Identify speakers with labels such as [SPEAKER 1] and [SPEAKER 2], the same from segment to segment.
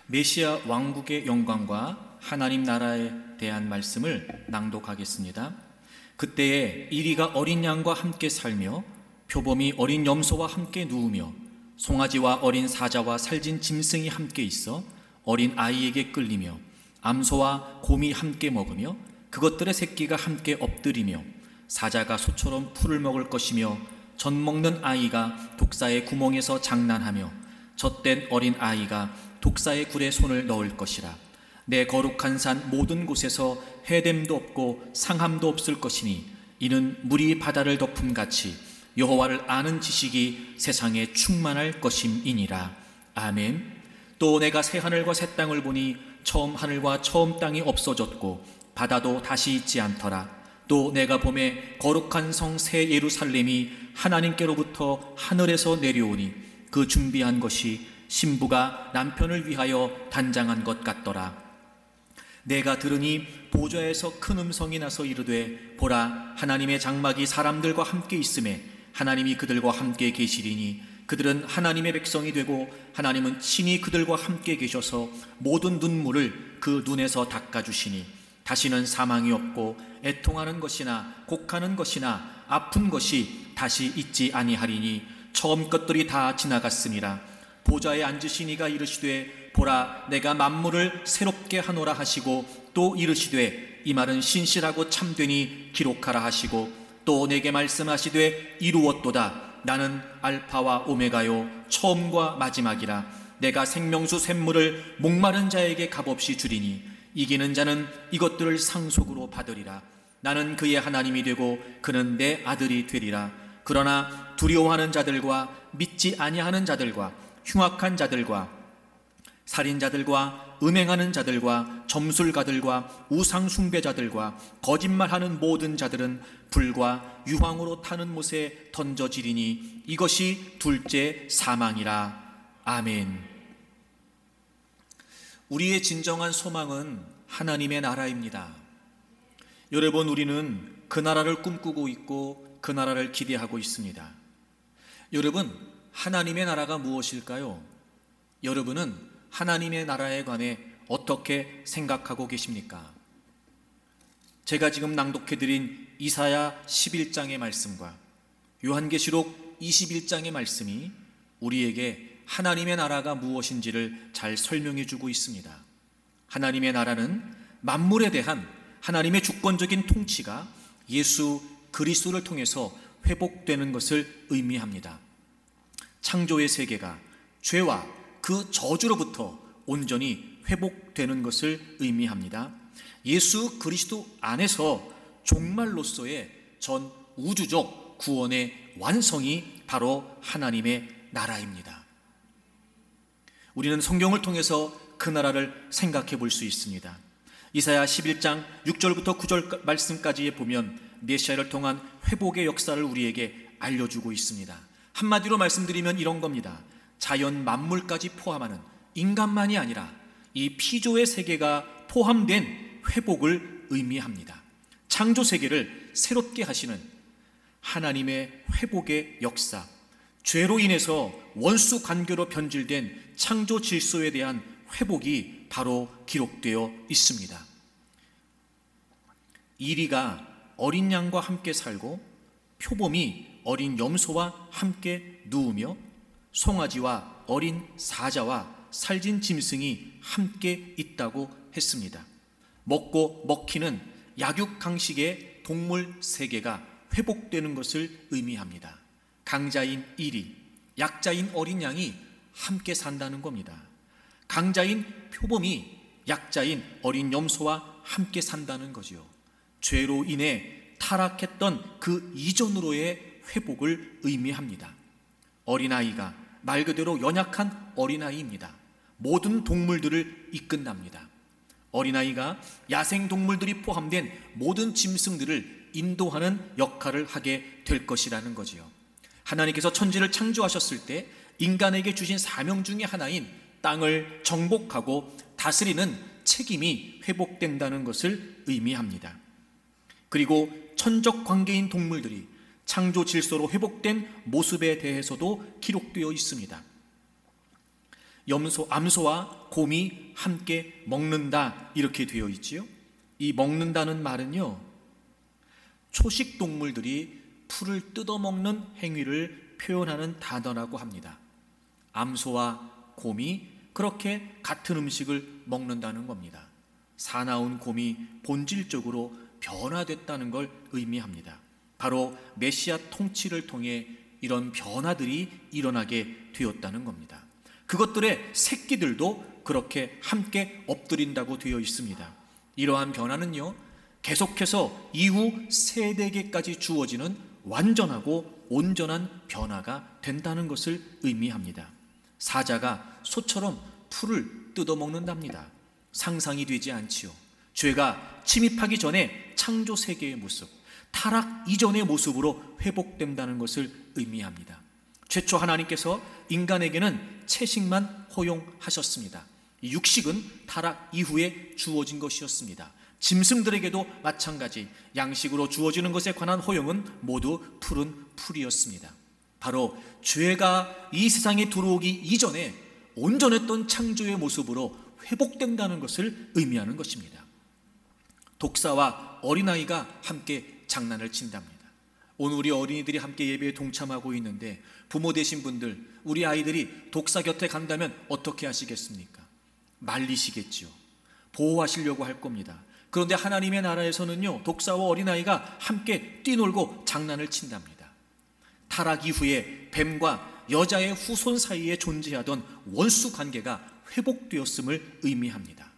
[SPEAKER 1] 메시아 왕국의 영광과 하나님 나라에 대한 말씀을 낭독하겠습니다. 그때에 이리가 어린 양과 함께 살며 표범이 어린 염소와 함께 누우며 송아지와 어린 사자와 살진 짐승이 함께 있어 어린 아이에게 끌리며 암소와 곰이 함께 먹으며 그것들의 새끼가 함께 엎드리며 사자가 소처럼 풀을 먹을 것이며 젖 먹는 아이가 독사의 구멍에서 장난하며 젖된 어린 아이가 독사의 굴에 손을 넣을 것이라. 내 거룩한 산 모든 곳에서 해됨도 없고 상함도 없을 것이니 이는 물이 바다를 덮음같이 여호와를 아는 지식이 세상에 충만할 것임이니라. 아멘. 또 내가 새 하늘과 새 땅을 보니 처음 하늘과 처음 땅이 없어졌고 바다도 다시 있지 않더라. 또 내가 보매 거룩한 성 새 예루살렘이 하나님께로부터 하늘에서 내려오니 그 준비한 것이 신부가 남편을 위하여 단장한 것 같더라. 내가 들으니 보좌에서 큰 음성이 나서 이르되 보라, 하나님의 장막이 사람들과 함께 있음에 하나님이 그들과 함께 계시리니 그들은 하나님의 백성이 되고 하나님은 친히 그들과 함께 계셔서 모든 눈물을 그 눈에서 닦아주시니 다시는 사망이 없고 애통하는 것이나 곡하는 것이나 아픈 것이 다시 있지 아니하리니 처음 것들이 다 지나갔음이라. 보좌에 앉으신 이가 이르시되 보라, 내가 만물을 새롭게 하노라 하시고 또 이르시되 이 말은 신실하고 참되니 기록하라 하시고 또 내게 말씀하시되 이루었도다. 나는 알파와 오메가요 처음과 마지막이라. 내가 생명수 샘물을 목마른 자에게 값없이 주리니 이기는 자는 이것들을 상속으로 받으리라. 나는 그의 하나님이 되고 그는 내 아들이 되리라. 그러나 두려워하는 자들과 믿지 아니하는 자들과 흉악한 자들과 살인자들과 음행하는 자들과 점술가들과 우상 숭배자들과 거짓말하는 모든 자들은 불과 유황으로 타는 못에 던져지리니 이것이 둘째 사망이라. 아멘. 우리의 진정한 소망은 하나님의 나라입니다. 여러분, 우리는 그 나라를 꿈꾸고 있고 그 나라를 기대하고 있습니다. 여러분, 하나님의 나라가 무엇일까요? 여러분은 하나님의 나라에 관해 어떻게 생각하고 계십니까? 제가 지금 낭독해드린 이사야 11장의 말씀과 요한계시록 21장의 말씀이 우리에게 하나님의 나라가 무엇인지를 잘 설명해 주고 있습니다. 하나님의 나라는 만물에 대한 하나님의 주권적인 통치가 예수 그리스도를 통해서 회복되는 것을 의미합니다. 창조의 세계가 죄와 그 저주로부터 온전히 회복되는 것을 의미합니다. 예수 그리스도 안에서 종말로서의 전 우주적 구원의 완성이 바로 하나님의 나라입니다. 우리는 성경을 통해서 그 나라를 생각해 볼 수 있습니다. 이사야 11장 6절부터 9절 말씀까지에 보면 메시아를 통한 회복의 역사를 우리에게 알려주고 있습니다. 한마디로 말씀드리면 이런 겁니다. 자연 만물까지 포함하는 인간만이 아니라 이 피조의 세계가 포함된 회복을 의미합니다. 창조 세계를 새롭게 하시는 하나님의 회복의 역사, 죄로 인해서 원수 관계로 변질된 창조 질서에 대한 회복이 바로 기록되어 있습니다. 이리가 어린 양과 함께 살고 표범이 어린 염소와 함께 누우며 송아지와 어린 사자와 살진 짐승이 함께 있다고 했습니다. 먹고 먹히는 약육강식의 동물 세계가 회복되는 것을 의미합니다. 강자인 이리, 약자인 어린 양이 함께 산다는 겁니다. 강자인 표범이 약자인 어린 염소와 함께 산다는 거지요. 죄로 인해 타락했던 그 이전으로의 회복을 의미합니다. 어린아이가 말 그대로 연약한 어린아이입니다. 모든 동물들을 이끈답니다. 어린아이가 야생동물들이 포함된 모든 짐승들을 인도하는 역할을 하게 될 것이라는 거지요. 하나님께서 천지를 창조하셨을 때 인간에게 주신 사명 중에 하나인 땅을 정복하고 다스리는 책임이 회복된다는 것을 의미합니다. 그리고 천적 관계인 동물들이 창조 질서로 회복된 모습에 대해서도 기록되어 있습니다. 암소와 곰이 함께 먹는다 이렇게 되어 있지요. 이 먹는다는 말은요, 초식 동물들이 풀을 뜯어먹는 행위를 표현하는 단어라고 합니다. 암소와 곰이 그렇게 같은 음식을 먹는다는 겁니다. 사나운 곰이 본질적으로 변화됐다는 걸 의미합니다. 바로 메시아 통치를 통해 이런 변화들이 일어나게 되었다는 겁니다. 그것들의 새끼들도 그렇게 함께 엎드린다고 되어 있습니다. 이러한 변화는요, 계속해서 이후 세대계까지 주어지는 완전하고 온전한 변화가 된다는 것을 의미합니다. 사자가 소처럼 풀을 뜯어먹는답니다. 상상이 되지 않지요. 죄가 침입하기 전에 창조 세계의 모습, 타락 이전의 모습으로 회복된다는 것을 의미합니다. 최초 하나님께서 인간에게는 채식만 허용하셨습니다. 육식은 타락 이후에 주어진 것이었습니다. 짐승들에게도 마찬가지 양식으로 주어지는 것에 관한 허용은 모두 푸른 풀이었습니다. 바로 죄가 이 세상에 들어오기 이전에 온전했던 창조의 모습으로 회복된다는 것을 의미하는 것입니다. 독사와 어린아이가 함께 장난을 친답니다. 오늘 우리 어린이들이 함께 예배에 동참하고 있는데 부모 되신 분들, 우리 아이들이 독사 곁에 간다면 어떻게 하시겠습니까? 말리시겠지요. 보호하시려고 할 겁니다. 그런데 하나님의 나라에서는요, 독사와 어린아이가 함께 뛰놀고 장난을 친답니다. 타락 이후에 뱀과 여자의 후손 사이에 존재하던 원수 관계가 회복되었음을 의미합니다.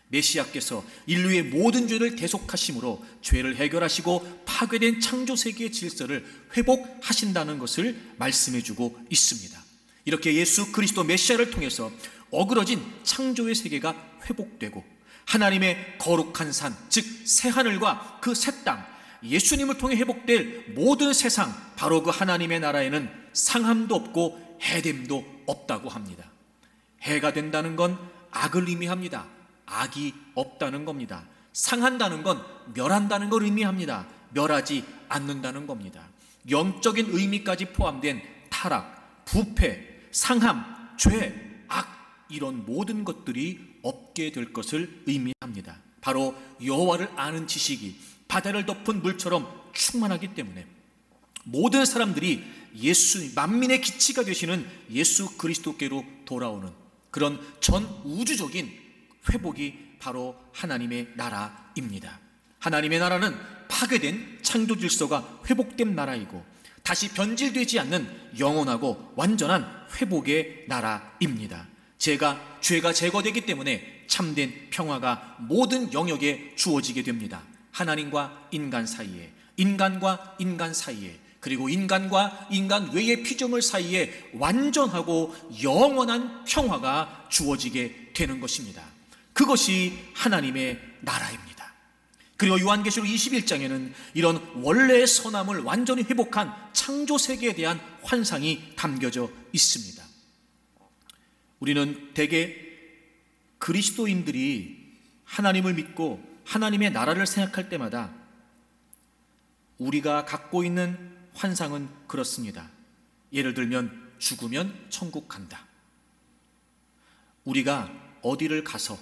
[SPEAKER 1] 메시아께서 인류의 모든 죄를 대속하심으로 죄를 해결하시고 파괴된 창조 세계의 질서를 회복하신다는 것을 말씀해주고 있습니다. 이렇게 예수 그리스도 메시아를 통해서 어그러진 창조의 세계가 회복되고 하나님의 거룩한 산, 즉 새하늘과 그 새 땅, 예수님을 통해 회복될 모든 세상, 바로 그 하나님의 나라에는 상함도 없고 해됨도 없다고 합니다. 해가 된다는 건 악을 의미합니다. 악이 없다는 겁니다. 상한다는 건 멸한다는 걸 의미합니다. 멸하지 않는다는 겁니다. 영적인 의미까지 포함된 타락, 부패, 상함, 죄, 악, 이런 모든 것들이 없게 될 것을 의미합니다. 바로 여호와를 아는 지식이 바다를 덮은 물처럼 충만하기 때문에 모든 사람들이 만민의 기치가 되시는 예수 그리스도께로 돌아오는 그런 전 우주적인 회복이 바로 하나님의 나라입니다. 하나님의 나라는 파괴된 창조 질서가 회복된 나라이고 다시 변질되지 않는 영원하고 완전한 회복의 나라입니다. 죄가 제거되기 때문에 참된 평화가 모든 영역에 주어지게 됩니다. 하나님과 인간 사이에, 인간과 인간 사이에, 그리고 인간과 인간 외의 피조물 사이에 완전하고 영원한 평화가 주어지게 되는 것입니다. 그것이 하나님의 나라입니다. 그리고 요한계시록 21장에는 이런 원래의 선함을 완전히 회복한 창조 세계에 대한 환상이 담겨져 있습니다. 우리는 대개 그리스도인들이 하나님을 믿고 하나님의 나라를 생각할 때마다 우리가 갖고 있는 환상은 그렇습니다. 예를 들면 죽으면 천국 간다. 우리가 어디를 가서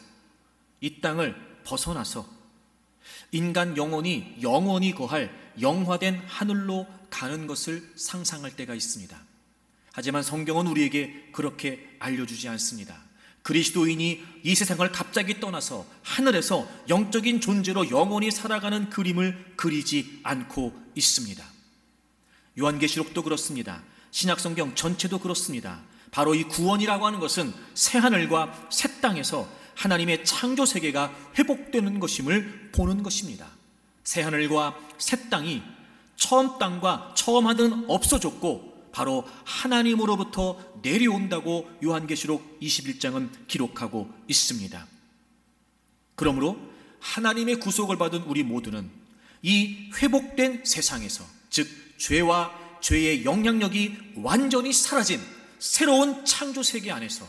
[SPEAKER 1] 이 땅을 벗어나서 인간 영혼이 영원히 거할 영화된 하늘로 가는 것을 상상할 때가 있습니다. 하지만 성경은 우리에게 그렇게 알려주지 않습니다. 그리스도인이 이 세상을 갑자기 떠나서 하늘에서 영적인 존재로 영원히 살아가는 그림을 그리지 않고 있습니다. 요한계시록도 그렇습니다. 신약성경 전체도 그렇습니다. 바로 이 구원이라고 하는 것은 새하늘과 새 땅에서 하나님의 창조 세계가 회복되는 것임을 보는 것입니다. 새하늘과 새 땅이 처음 땅과 처음 하늘은 없어졌고 바로 하나님으로부터 내려온다고 요한계시록 21장은 기록하고 있습니다. 그러므로 하나님의 구속을 받은 우리 모두는 이 회복된 세상에서, 즉 죄와 죄의 영향력이 완전히 사라진 새로운 창조 세계 안에서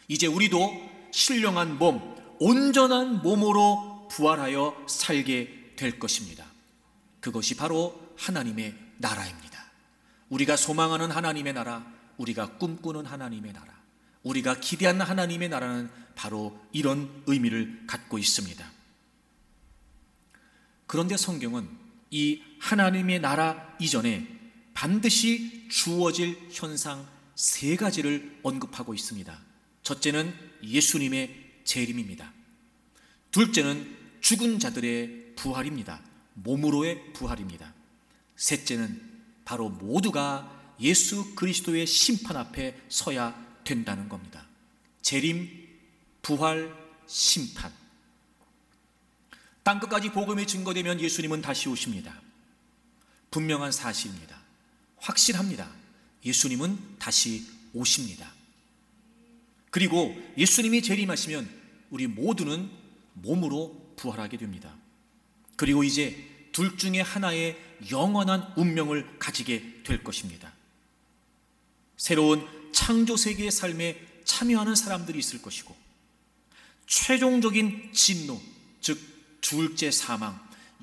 [SPEAKER 1] 이제 우리도 신령한 몸, 온전한 몸으로 부활하여 살게 될 것입니다. 그것이 바로 하나님의 나라입니다. 우리가 소망하는 하나님의 나라, 우리가 꿈꾸는 하나님의 나라, 우리가 기대하는 하나님의 나라는 바로 이런 의미를 갖고 있습니다. 그런데 성경은 이 하나님의 나라 이전에 반드시 주어질 현상 세 가지를 언급하고 있습니다. 첫째는 예수님의 재림입니다. 둘째는 죽은 자들의 부활입니다. 몸으로의 부활입니다. 셋째는 바로 모두가 예수 그리스도의 심판 앞에 서야 된다는 겁니다. 재림, 부활, 심판. 땅끝까지 복음이 증거되면 예수님은 다시 오십니다. 분명한 사실입니다. 확실합니다. 예수님은 다시 오십니다. 그리고 예수님이 재림하시면 우리 모두는 몸으로 부활하게 됩니다. 그리고 이제 둘 중에 하나의 영원한 운명을 가지게 될 것입니다. 새로운 창조 세계의 삶에 참여하는 사람들이 있을 것이고, 최종적인 진노, 즉 둘째 사망,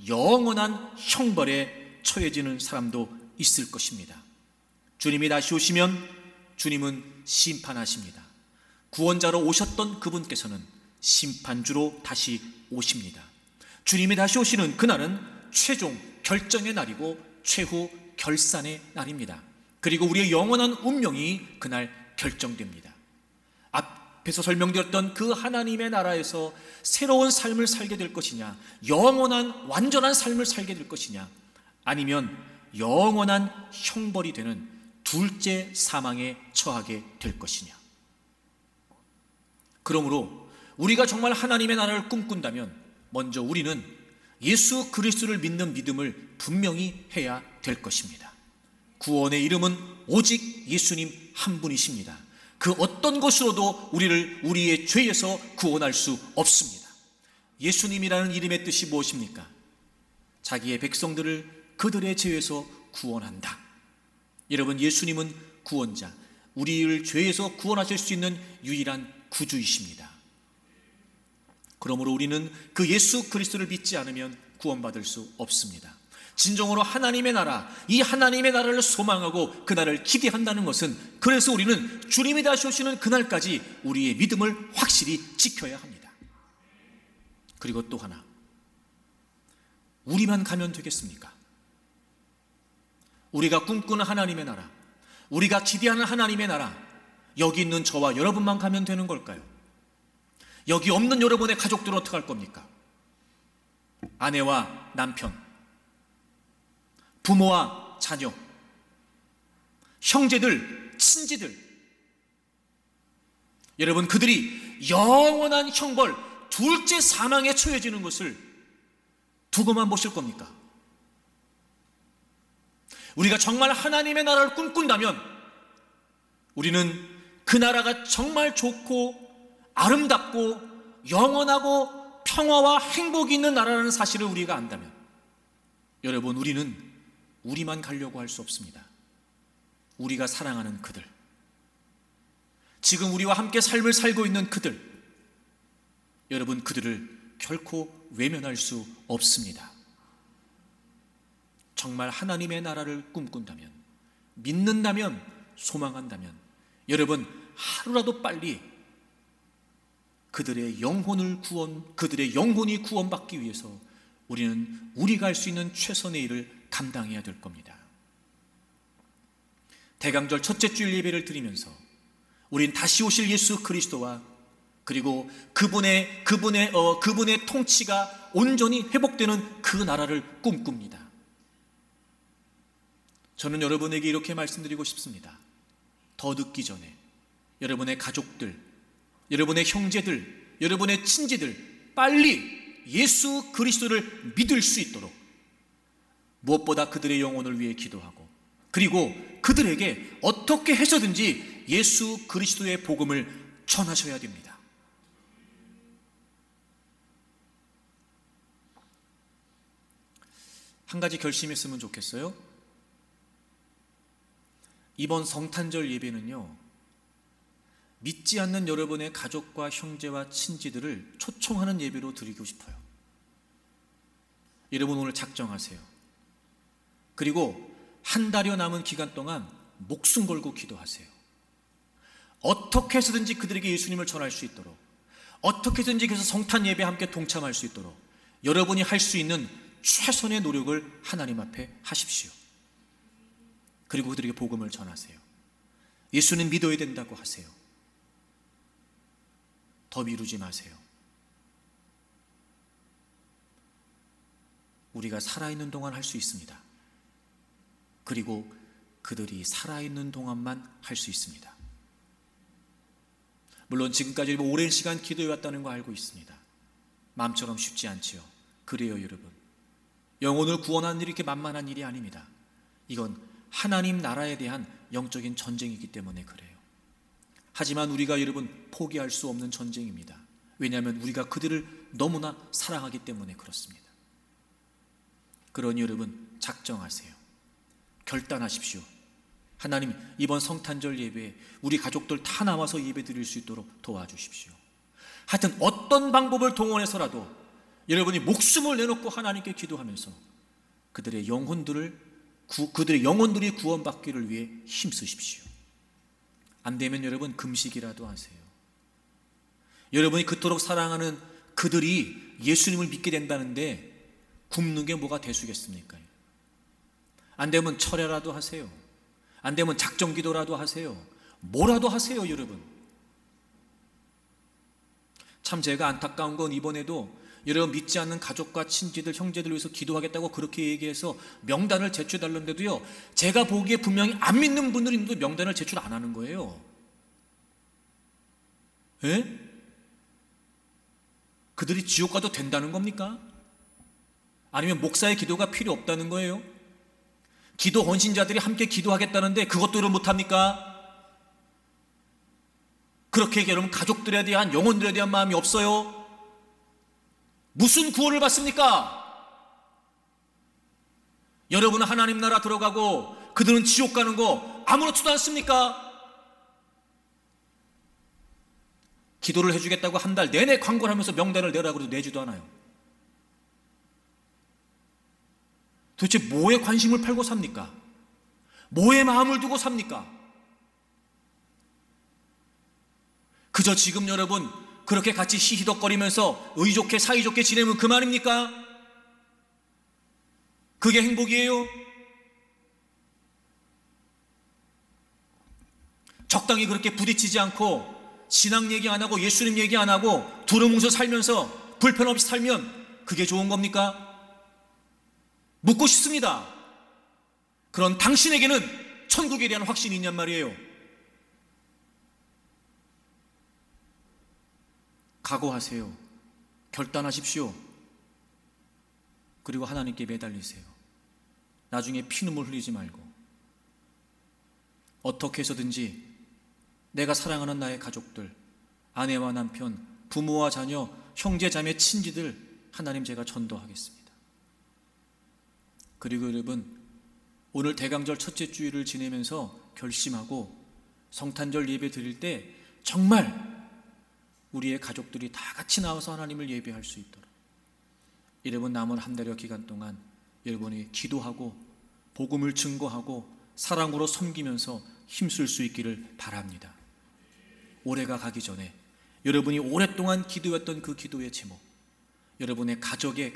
[SPEAKER 1] 영원한 형벌에 처해지는 사람도 있을 것입니다. 주님이 다시 오시면 주님은 심판하십니다. 구원자로 오셨던 그분께서는 심판주로 다시 오십니다. 주님이 다시 오시는 그날은 최종 결정의 날이고 최후 결산의 날입니다. 그리고 우리의 영원한 운명이 그날 결정됩니다. 앞에서 설명드렸던 그 하나님의 나라에서 새로운 삶을 살게 될 것이냐, 영원한 완전한 삶을 살게 될 것이냐, 아니면 영원한 형벌이 되는 둘째 사망에 처하게 될 것이냐. 그러므로 우리가 정말 하나님의 나라를 꿈꾼다면 먼저 우리는 예수 그리스도를 믿는 믿음을 분명히 해야 될 것입니다. 구원의 이름은 오직 예수님 한 분이십니다. 그 어떤 것으로도 우리를 우리의 죄에서 구원할 수 없습니다. 예수님이라는 이름의 뜻이 무엇입니까? 자기의 백성들을 그들의 죄에서 구원한다. 여러분, 예수님은 구원자, 우리를 죄에서 구원하실 수 있는 유일한 구주이십니다. 그러므로 우리는 그 예수 그리스도를 믿지 않으면 구원받을 수 없습니다. 진정으로 하나님의 나라, 이 하나님의 나라를 소망하고 그날을 기대한다는 것은, 그래서 우리는 주님이 다시 오시는 그날까지 우리의 믿음을 확실히 지켜야 합니다. 그리고 또 하나, 우리만 가면 되겠습니까? 우리가 꿈꾸는 하나님의 나라, 우리가 기대하는 하나님의 나라, 여기 있는 저와 여러분만 가면 되는 걸까요? 여기 없는 여러분의 가족들은 어떻게 할 겁니까? 아내와 남편, 부모와 자녀, 형제들, 친지들, 여러분, 그들이 영원한 형벌, 둘째 사망에 처해지는 것을 두고만 보실 겁니까? 우리가 정말 하나님의 나라를 꿈꾼다면 우리는 그 나라가 정말 좋고 아름답고 영원하고 평화와 행복이 있는 나라라는 사실을 우리가 안다면, 여러분, 우리는 우리만 가려고 할 수 없습니다. 우리가 사랑하는 그들, 지금 우리와 함께 삶을 살고 있는 그들, 여러분, 그들을 결코 외면할 수 없습니다. 정말 하나님의 나라를 꿈꾼다면, 믿는다면, 소망한다면, 여러분, 하루라도 빨리 그들의 영혼이 구원받기 위해서 우리는 우리가 할 수 있는 최선의 일을 감당해야 될 겁니다. 대강절 첫째 주일 예배를 드리면서 우린 다시 오실 예수 그리스도와 그리고 그분의 통치가 온전히 회복되는 그 나라를 꿈꿉니다. 저는 여러분에게 이렇게 말씀드리고 싶습니다. 더 늦기 전에 여러분의 가족들, 여러분의 형제들, 여러분의 친지들, 빨리 예수 그리스도를 믿을 수 있도록 무엇보다 그들의 영혼을 위해 기도하고, 그리고 그들에게 어떻게 해서든지 예수 그리스도의 복음을 전하셔야 됩니다. 한 가지 결심했으면 좋겠어요. 이번 성탄절 예배는요, 믿지 않는 여러분의 가족과 형제와 친지들을 초청하는 예배로 드리고 싶어요. 여러분, 오늘 작정하세요. 그리고 한 달여 남은 기간 동안 목숨 걸고 기도하세요. 어떻게 해서든지 그들에게 예수님을 전할 수 있도록, 어떻게 해서든지 그래서 성탄 예배에 함께 동참할 수 있도록 여러분이 할 수 있는 최선의 노력을 하나님 앞에 하십시오. 그리고 그들에게 복음을 전하세요. 예수는 믿어야 된다고 하세요. 더 미루지 마세요. 우리가 살아있는 동안 할 수 있습니다. 그리고 그들이 살아있는 동안만 할 수 있습니다. 물론 지금까지 오랜 시간 기도해왔다는 거 알고 있습니다. 마음처럼 쉽지 않지요. 그래요, 여러분. 영혼을 구원하는 일이 이렇게 만만한 일이 아닙니다. 이건 하나님 나라에 대한 영적인 전쟁이기 때문에 그래요. 하지만 우리가 여러분 포기할 수 없는 전쟁입니다. 왜냐하면 우리가 그들을 너무나 사랑하기 때문에 그렇습니다. 그러니 여러분 작정하세요. 결단하십시오. 하나님, 이번 성탄절 예배에 우리 가족들 다 나와서 예배 드릴 수 있도록 도와주십시오. 하여튼 어떤 방법을 동원해서라도 여러분이 목숨을 내놓고 하나님께 기도하면서 그들의 영혼들이 구원받기를 위해 힘쓰십시오. 안 되면 여러분 금식이라도 하세요. 여러분이 그토록 사랑하는 그들이 예수님을 믿게 된다는데 굶는 게 뭐가 대수겠습니까? 안 되면 철야라도 하세요. 안 되면 작정 기도라도 하세요. 뭐라도 하세요, 여러분. 참 제가 안타까운 건 이번에도 여러분 믿지 않는 가족과 친지들, 형제들 위해서 기도하겠다고 그렇게 얘기해서 명단을 제출해달는데도요, 제가 보기에 분명히 안 믿는 분들이 있는데 명단을 제출 안 하는 거예요. 예? 그들이 지옥 가도 된다는 겁니까? 아니면 목사의 기도가 필요 없다는 거예요? 기도 헌신자들이 함께 기도하겠다는데 그것도 못합니까? 그렇게 여러분 가족들에 대한, 영혼들에 대한 마음이 없어요? 무슨 구원을 받습니까? 여러분은 하나님 나라 들어가고 그들은 지옥 가는 거 아무렇지도 않습니까? 기도를 해주겠다고 한 달 내내 광고를 하면서 명단을 내라고 해도 내지도 않아요. 도대체 뭐에 관심을 팔고 삽니까? 뭐에 마음을 두고 삽니까? 그저 지금 여러분 그렇게 같이 히히덕거리면서 의좋게 사이좋게 지내면 그만입니까? 그게 행복이에요? 적당히 그렇게 부딪히지 않고 신앙 얘기 안 하고 예수님 얘기 안 하고 두루뭉술 살면서 불편 없이 살면 그게 좋은 겁니까? 묻고 싶습니다. 그런 당신에게는 천국에 대한 확신이 있냔 말이에요. 각오하세요. 결단하십시오. 그리고 하나님께 매달리세요. 나중에 피눈물 흘리지 말고 어떻게 해서든지 내가 사랑하는 나의 가족들, 아내와 남편, 부모와 자녀, 형제, 자매, 친지들 하나님 제가 전도하겠습니다. 그리고 여러분 오늘 대강절 첫째 주일을 지내면서 결심하고 성탄절 예배 드릴 때 정말 우리의 가족들이 다 같이 나와서 하나님을 예배할 수 있도록 여러분 남은 한 달여 기간 동안 여러분이 기도하고 복음을 증거하고 사랑으로 섬기면서 힘쓸 수 있기를 바랍니다. 올해가 가기 전에 여러분이 오랫동안 기도했던 그 기도의 제목, 여러분의 가정에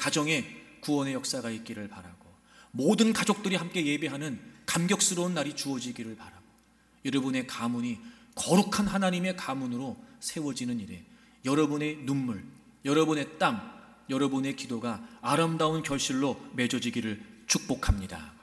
[SPEAKER 1] 구원의 역사가 있기를 바라고 모든 가족들이 함께 예배하는 감격스러운 날이 주어지기를 바라고 여러분의 가문이 거룩한 하나님의 가문으로 세워지는 일에 여러분의 눈물, 여러분의 땀, 여러분의 기도가 아름다운 결실로 맺어지기를 축복합니다.